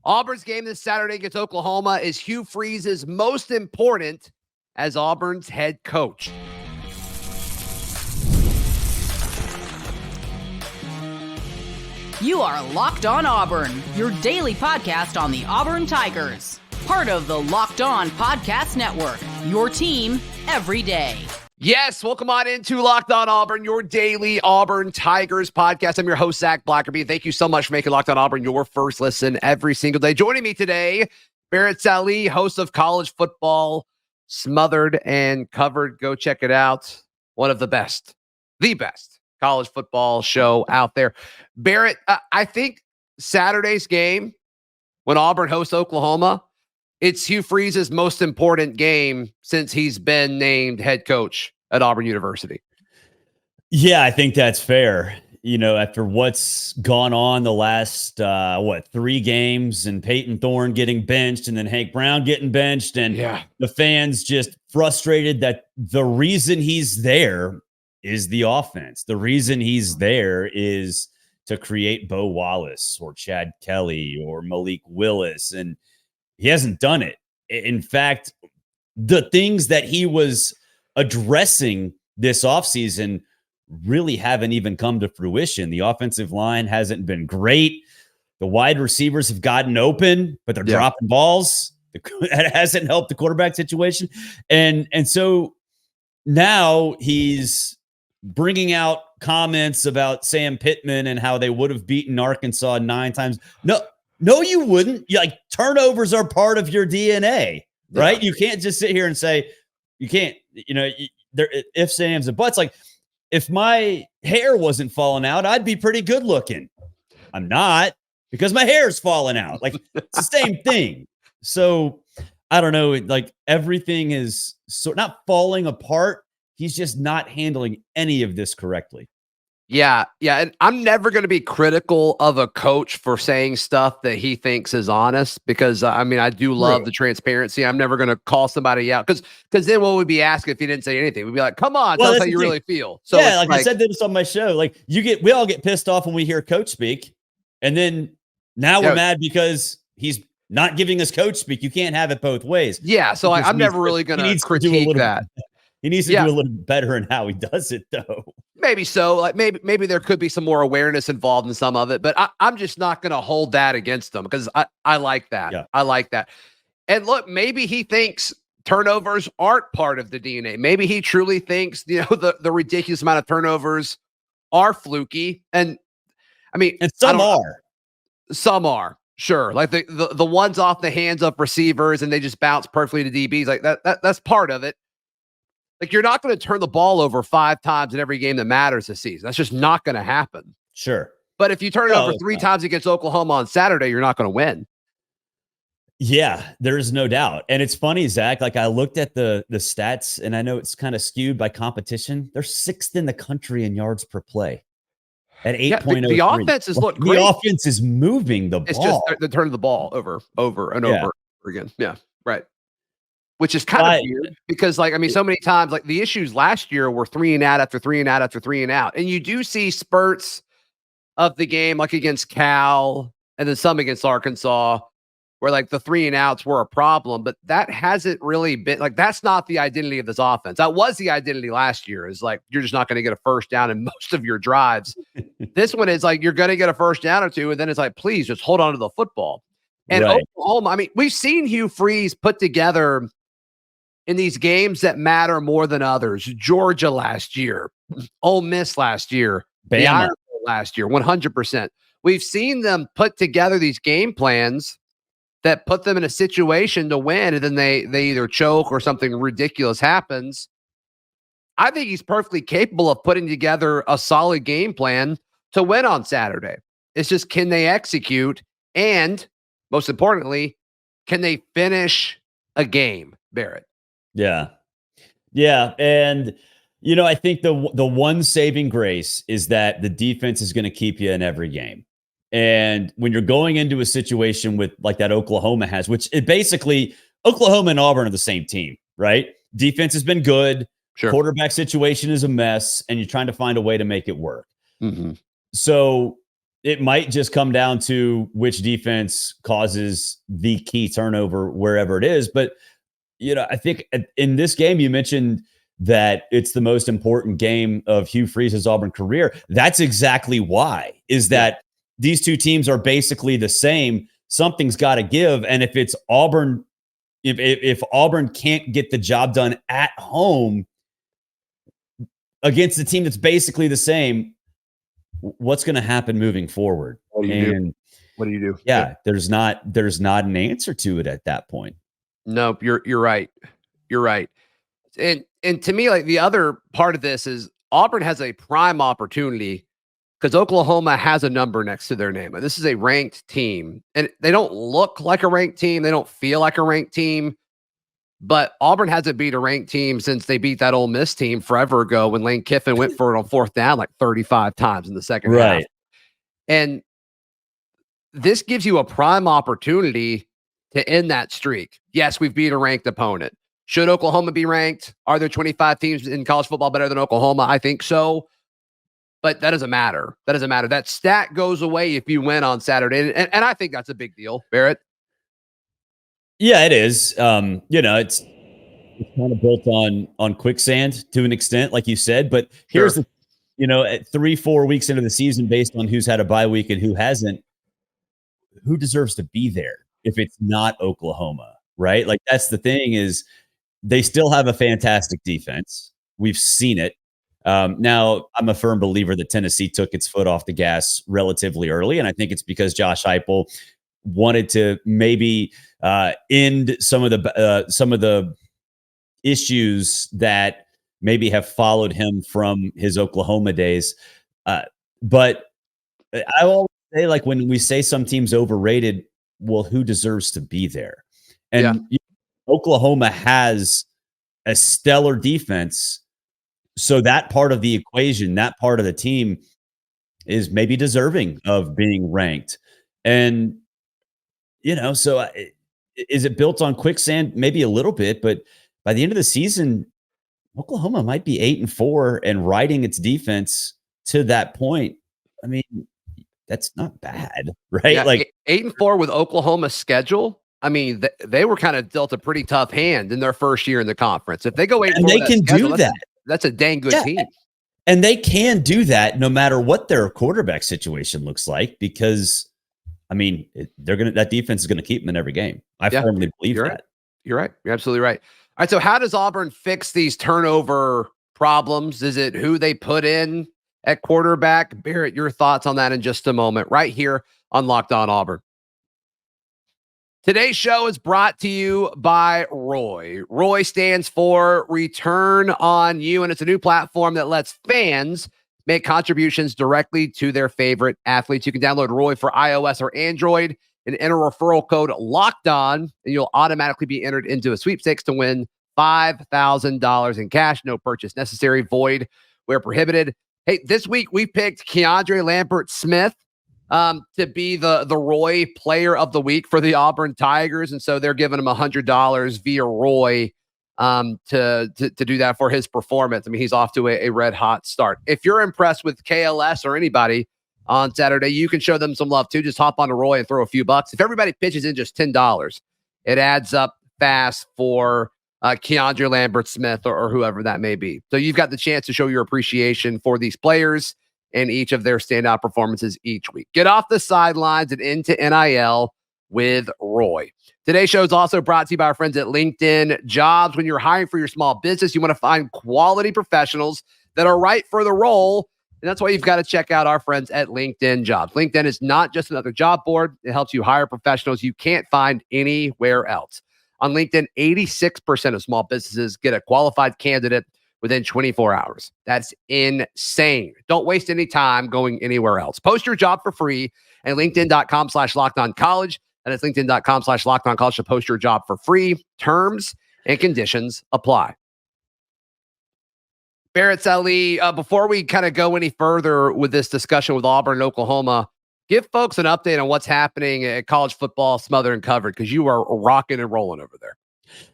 Auburn's game this Saturday against Oklahoma is Hugh Freezes most important as Auburn's head coach. You are Locked On Auburn, your daily podcast on the Auburn Tigers. Part of the Locked On Podcast Network, your team every day. Yes, welcome on into Locked On Auburn, your daily Auburn Tigers podcast. I'm your host, Zac Blackerby. Thank you so much for making Locked On Auburn your first listen every single day. Joining me today, Barrett Sallee, host of College Football Smothered and Covered. Go check it out. One of the best college football show out there. Barrett, I think Saturday's game, when Auburn hosts Oklahoma, it's Hugh Freeze's most important game since he's been named head coach at Auburn University. Yeah, I think that's fair. You know, after what's gone on the last, 3 games, and Payton Thorne getting benched and then Hank Brown getting benched, and the fans just frustrated that the reason he's there is the offense. The reason he's there is to create Bo Wallace or Chad Kelly or Malik Willis, and he hasn't done it. In fact, the things that he was addressing this offseason really haven't even come to fruition. The offensive line hasn't been great. The wide receivers have gotten open, but they're dropping balls. That hasn't helped the quarterback situation. And so now he's bringing out comments about Sam Pittman and how they would have beaten Arkansas 9 times. No, you wouldn't. Like, turnovers are part of your DNA, right? You can't just sit here and say, you can't, there ifs, ands, and buts. Like, if my hair wasn't falling out, I'd be pretty good looking. I'm not, because my hair's falling out. Like, it's the same thing. So I don't know. Like, everything is not falling apart. He's just not handling any of this correctly. Yeah. And I'm never going to be critical of a coach for saying stuff that he thinks is honest, because I do love the transparency. I'm never going to call somebody out because then what would be asking if he didn't say anything? We'd be like, come on, tell us how you really feel. So yeah, like I said this on my show, like we all get pissed off when we hear coach speak, and then now we're mad because he's not giving us coach speak. You can't have it both ways. Yeah. So I'm never really going to critique that. He needs to do a little better in how he does it, though. Maybe so. Like maybe there could be some more awareness involved in some of it, but I'm just not going to hold that against him, because I like that. Yeah. I like that. And look, maybe he thinks turnovers aren't part of the DNA. Maybe he truly thinks, the ridiculous amount of turnovers are fluky. And some are. Sure. Like the ones off the hands of receivers and they just bounce perfectly to DBs. Like that's part of it. Like, you're not going to turn the ball over 5 times in every game that matters this season. That's just not going to happen. Sure. But if you turn it over 3 times against Oklahoma on Saturday, you're not going to win. Yeah, there's no doubt. And it's funny, Zach, like, I looked at the stats, and I know it's kind of skewed by competition. They're 6th in the country in yards per play at 8.03. The offense is look great. The offense is moving the ball. It's just they're turning the ball over and over again. Yeah, right. Which is kind of weird, because so many times, like, the issues last year were 3 and out after 3 and out after 3 and out. And you do see spurts of the game, like against Cal and then some against Arkansas, where like the 3 and outs were a problem, but that hasn't really been that's not the identity of this offense. That was the identity last year, is like, you're just not going to get a first down in most of your drives. This one is like, you're going to get a first down or 2. And then it's like, please just hold on to the football. And Oklahoma, we've seen Hugh Freeze put together in these games that matter more than others. Georgia last year, Ole Miss last year, Bama last year, 100%. We've seen them put together these game plans that put them in a situation to win, and then they either choke or something ridiculous happens. I think he's perfectly capable of putting together a solid game plan to win on Saturday. It's just, can they execute? And most importantly, can they finish a game, Barrett? Yeah. And, I think the one saving grace is that the defense is going to keep you in every game. And when you're going into a situation with like that Oklahoma has, which it basically, Oklahoma and Auburn are the same team, right? Defense has been good. Sure. Quarterback situation is a mess, and you're trying to find a way to make it work. Mm-hmm. So it might just come down to which defense causes the key turnover wherever it is. But, I think in this game, you mentioned that it's the most important game of Hugh Freeze's Auburn career. That's exactly why, is that these two teams are basically the same. Something's got to give. And if it's Auburn, if Auburn can't get the job done at home against a team that's basically the same, what's going to happen moving forward? What do you do? Yeah, there's not an answer to it at that point. Nope, you're right. You're right. And to me, like, the other part of this is Auburn has a prime opportunity because Oklahoma has a number next to their name. This is a ranked team, and they don't look like a ranked team. They don't feel like a ranked team. But Auburn hasn't beat a ranked team since they beat that Ole Miss team forever ago when Lane Kiffin went for it on fourth down like 35 times in the second half. And this gives you a prime opportunity to end that streak. Yes, we've beat a ranked opponent. Should Oklahoma be ranked? Are there 25 teams in college football better than Oklahoma? I think so. But that doesn't matter. That stat goes away if you win on Saturday. And I think that's a big deal, Barrett. Yeah, it is. It's kind of built on quicksand to an extent, like you said. But here's at 3-4 weeks into the season, based on who's had a bye week and who hasn't, who deserves to be there if it's not Oklahoma, right? Like, that's the thing, is they still have a fantastic defense. We've seen it. Now, I'm a firm believer that Tennessee took its foot off the gas relatively early, and I think it's because Josh Heupel wanted to maybe end some of the issues that maybe have followed him from his Oklahoma days. But I always say, like, when we say some teams overrated, well, who deserves to be there? And Oklahoma has a stellar defense. So that part of the equation, that part of the team is maybe deserving of being ranked. And, so is it built on quicksand? Maybe a little bit, but by the end of the season, Oklahoma might be 8-4 and riding its defense to that point. I mean, that's not bad, right? Yeah, like 8-4 with Oklahoma's schedule. I mean, they were kind of dealt a pretty tough hand in their first year in the conference. If they go 8-4, and they can do that. That's a dang good team. And they can do that no matter what their quarterback situation looks like, because, I mean, that defense is going to keep them in every game. I firmly believe that. Right. You're right. You're absolutely right. All right. So how does Auburn fix these turnover problems? Is it who they put in at quarterback? Barrett, your thoughts on that in just a moment, right here on Locked On Auburn. Today's show is brought to you by Roy. Roy stands for Return on You, and it's a new platform that lets fans make contributions directly to their favorite athletes. You can download Roy for iOS or Android and enter referral code LOCKEDON, and you'll automatically be entered into a sweepstakes to win $5,000 in cash. No purchase necessary, void where prohibited. Hey, this week we picked KeAndre Lambert-Smith to be the Roy Player of the Week for the Auburn Tigers, and so they're giving him $100 via Roy to do that for his performance. I mean, he's off to a red hot start. If you're impressed with KLS or anybody on Saturday, you can show them some love too. Just hop on to Roy and throw a few bucks. If everybody pitches in just $10, it adds up fast for KeAndre Lambert-Smith or whoever that may be. So you've got the chance to show your appreciation for these players and each of their standout performances each week. Get off the sidelines and into NIL with Roy. Today's show is also brought to you by our friends at LinkedIn Jobs. When you're hiring for your small business, you want to find quality professionals that are right for the role. And that's why you've got to check out our friends at LinkedIn Jobs. LinkedIn is not just another job board. It helps you hire professionals you can't find anywhere else. On LinkedIn, 86% of small businesses get a qualified candidate within 24 hours. That's insane. Don't waste any time going anywhere else. Post your job for free at linkedin.com/lockedoncollege. That is linkedin.com/lockedoncollege to post your job for free. Terms and conditions apply. Barrett Sallee, before we kind of go any further with this discussion with Auburn and Oklahoma, give folks an update on what's happening at college football Smothered and Covered, because you are rocking and rolling over there.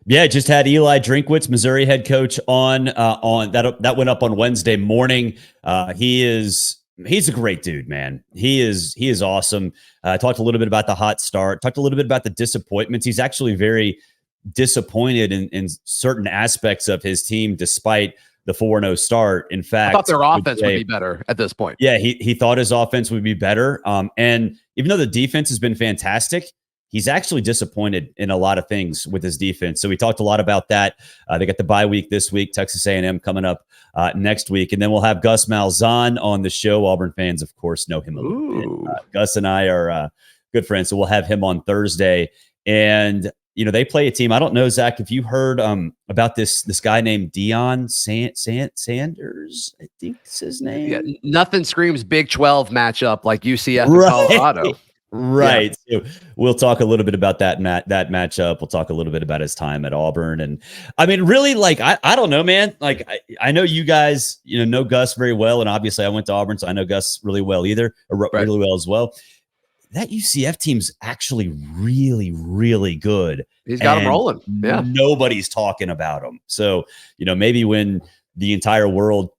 Yeah, just had Eli Drinkwitz, Missouri head coach, on that went up on Wednesday morning. He is He's a great dude, man. He is awesome. Talked a little bit about the hot start, talked a little bit about the disappointments. He's actually very disappointed in certain aspects of his team, despite the 4-0 start. In fact, I thought their offense would be better at this point. Yeah, he thought his offense would be better. And even though the defense has been fantastic, he's actually disappointed in a lot of things with his defense. So we talked a lot about that. They got the bye week this week, Texas A&M coming up next week. And then we'll have Gus Malzahn on the show. Auburn fans, of course, know him a little bit. Gus and I are good friends, so we'll have him on Thursday. And, they play a team. I don't know, Zach, if you heard about this guy named Deion Sanders, I think is his name. Yeah, nothing screams Big 12 matchup like UCF and Colorado. Right. Yeah. So we'll talk a little bit about that matchup. We'll talk a little bit about his time at Auburn. And I mean, really, like, I don't know, man. Like, I know you guys, know Gus very well. And obviously I went to Auburn, so I know Gus really well really well as well. That UCF team's actually really, really good. He's got them rolling. Yeah. Nobody's talking about them. So, maybe when the entire world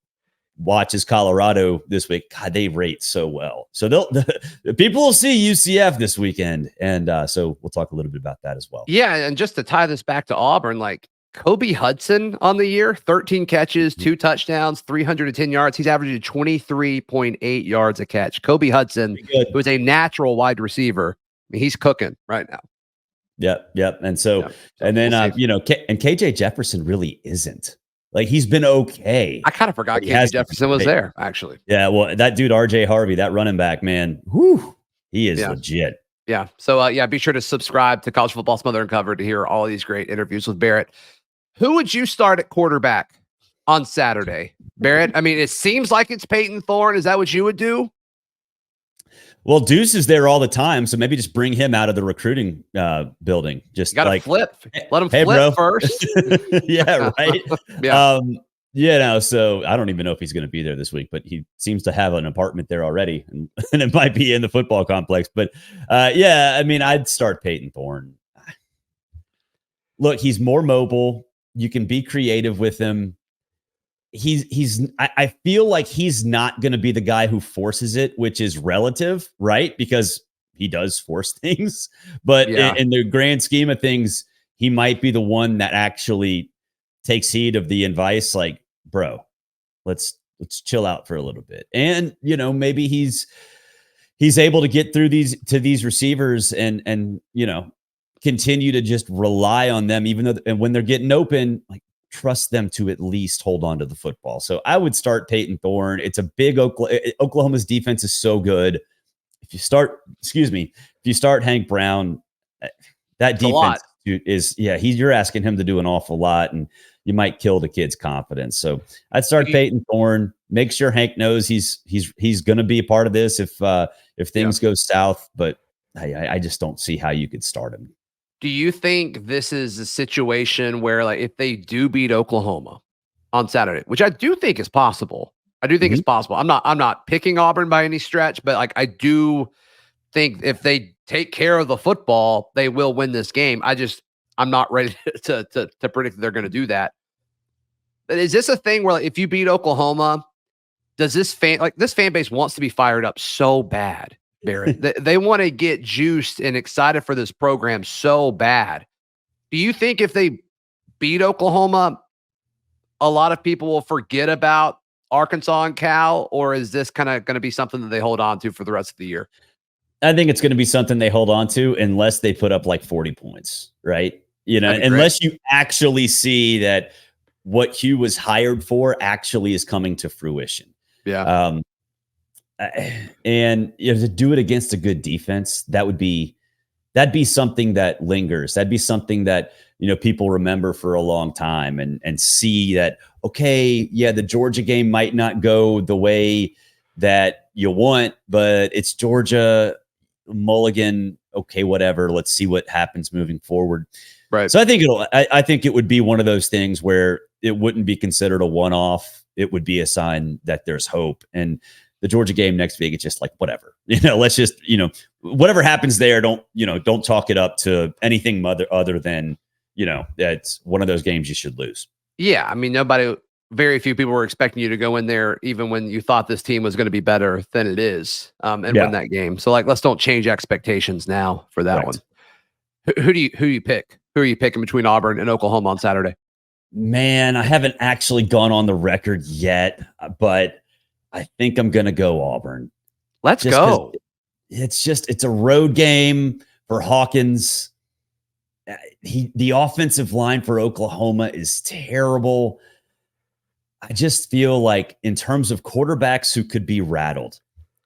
watches Colorado this week, God, they rate so well. So the people will see UCF this weekend. And so we'll talk a little bit about that as well. Yeah. And just to tie this back to Auburn, like Kobe Hudson on the year, 13 catches, 2 touchdowns, 310 yards. He's averaging 23.8 yards a catch. Kobe Hudson, who is a natural wide receiver, I mean, he's cooking right now. Yep. And so, and then, and KJ Jefferson really isn't. Like, he's been okay. I kind of forgot KJ Jefferson was there, actually. Yeah, well, that dude, RJ Harvey, that running back, man, he is legit. Yeah. So, be sure to subscribe to College Football Smothered and Covered to hear all these great interviews with Barrett. Who would you start at quarterback on Saturday, Barrett? I mean, it seems like it's Payton Thorne. Is that what you would do? Well, Deuce is there all the time, so maybe just bring him out of the recruiting building. Just got to flip. Let him flip first. Yeah, right. Yeah. So I don't even know if he's going to be there this week, but he seems to have an apartment there already, and it might be in the football complex. But I mean, I'd start Payton Thorne. Look, he's more mobile. You can be creative with him. I feel like he's not going to be the guy who forces it, which is relative, right? Because he does force things, but in the grand scheme of things, he might be the one that actually takes heed of the advice. Like, bro, let's chill out for a little bit. And, maybe he's able to get through these receivers and, continue to just rely on them, even though, and when they're getting open, like, trust them to at least hold on to the football. So I would start Payton Thorne. It's a big Oklahoma's defense is so good. If you start Hank Brown, that defense you're asking him to do an awful lot, and you might kill the kid's confidence. So I'd start Payton Thorne. Make sure Hank knows he's going to be a part of this if things go south. But I just don't see how you could start him. Do you think this is a situation where, like, if they do beat Oklahoma on Saturday, which I do think is possible, it's possible. I'm not picking Auburn by any stretch, but like, I do think if they take care of the football, they will win this game. I'm not ready to predict that they're going to do that. But is this a thing where, like, if you beat Oklahoma, does this fan base wants to be fired up so bad? Barrett, they want to get juiced and excited for this program so bad. Do you think if they beat Oklahoma, a lot of people will forget about Arkansas and Cal, or is this kind of going to be something that they hold on to for the rest of the year? I think it's going to be something they hold on to unless they put up like 40 points, right? Unless you actually see that what Hugh was hired for actually is coming to fruition. Yeah. And to do it against a good defense, that'd be something that lingers. That'd be something that, people remember for a long time and see that, okay, yeah, the Georgia game might not go the way that you want, but it's Georgia, Mulligan. Okay, whatever. Let's see what happens moving forward. Right. So I think it would be one of those things where it wouldn't be considered a one-off. It would be a sign that there's hope. And the Georgia game next week, it's just like, whatever, let's just, whatever happens there, don't chalk it up to anything other than, it's one of those games you should lose. Yeah. I mean, nobody very few people were expecting you to go in there, even when you thought this team was going to be better than it is, and win that game. So like, let's don't change expectations now for that one. Who do you pick? Who are you picking between Auburn and Oklahoma on Saturday? Man, I haven't actually gone on the record yet, but I think I'm going to go Auburn. Let's go. It's a road game for Hawkins. The offensive line for Oklahoma is terrible. I just feel like in terms of quarterbacks who could be rattled,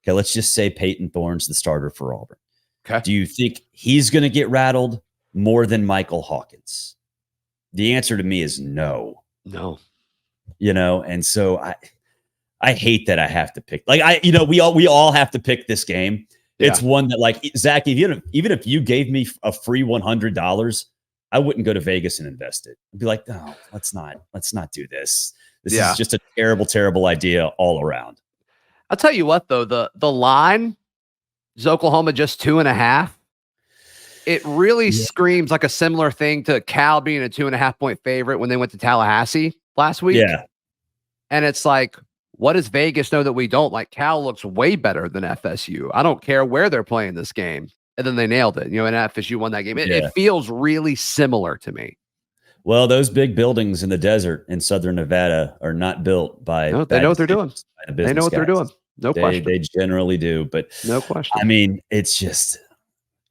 okay, let's just say Payton Thorne's the starter for Auburn. Okay. Do you think he's going to get rattled more than Michael Hawkins? The answer to me is no. No. And so I hate that I have to pick. Like we all have to pick this game. Yeah. It's one that, like, Zach, even if you gave me a free $100, I wouldn't go to Vegas and invest it. I'd be like, no, let's not do this. This is just a terrible, terrible idea all around. I'll tell you what, though, the line is Oklahoma just 2.5. It really screams like a similar thing to Cal being a 2.5 point favorite when they went to Tallahassee last week. Yeah. And it's like, what does Vegas know that we don't? Like, Cal looks way better than FSU. I don't care where they're playing this game. And then they nailed it. And FSU won that game. It feels really similar to me. Well, those big buildings in the desert in Southern Nevada are not built by. No, they know what they're doing. They know what they're doing. No question. They generally do, but no question. I mean, it's just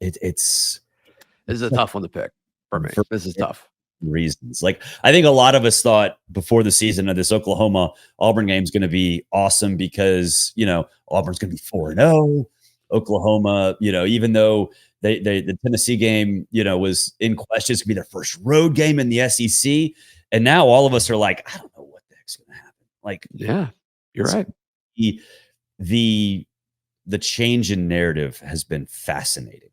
it's. This is a tough one to pick for me. This is tough. Reasons. Like, I think a lot of us thought before the season of this Oklahoma Auburn game is going to be awesome because Auburn's going to be 4-0. Oklahoma, even though the Tennessee game, was in question, it's going to be their first road game in the SEC. And now all of us are like, I don't know what the heck's going to happen. Like, yeah, you're right. The change in narrative has been fascinating.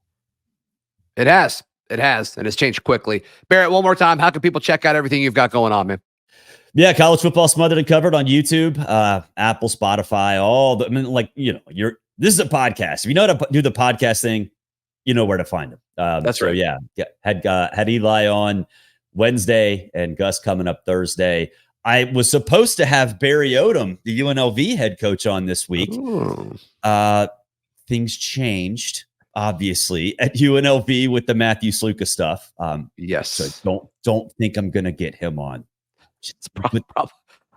It has, and it's changed quickly. Barrett, one more time, how can people check out everything you've got going on, man? Yeah, College Football Smothered and Covered on YouTube, Apple, Spotify, this is a podcast. If you know how to do the podcast thing, you know where to find them. That's right. Yeah. Had Eli on Wednesday and Gus coming up Thursday. I was supposed to have Barry Odom, the UNLV head coach, on this week. Things changed, obviously, at UNLV with the Matthew Sluka stuff. Yes. So don't think I'm going to get him on. It's probably.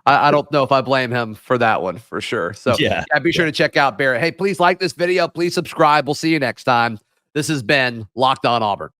I don't know if I blame him for that one for sure. So be sure to check out Barrett. Hey, please like this video. Please subscribe. We'll see you next time. This has been Locked On Auburn.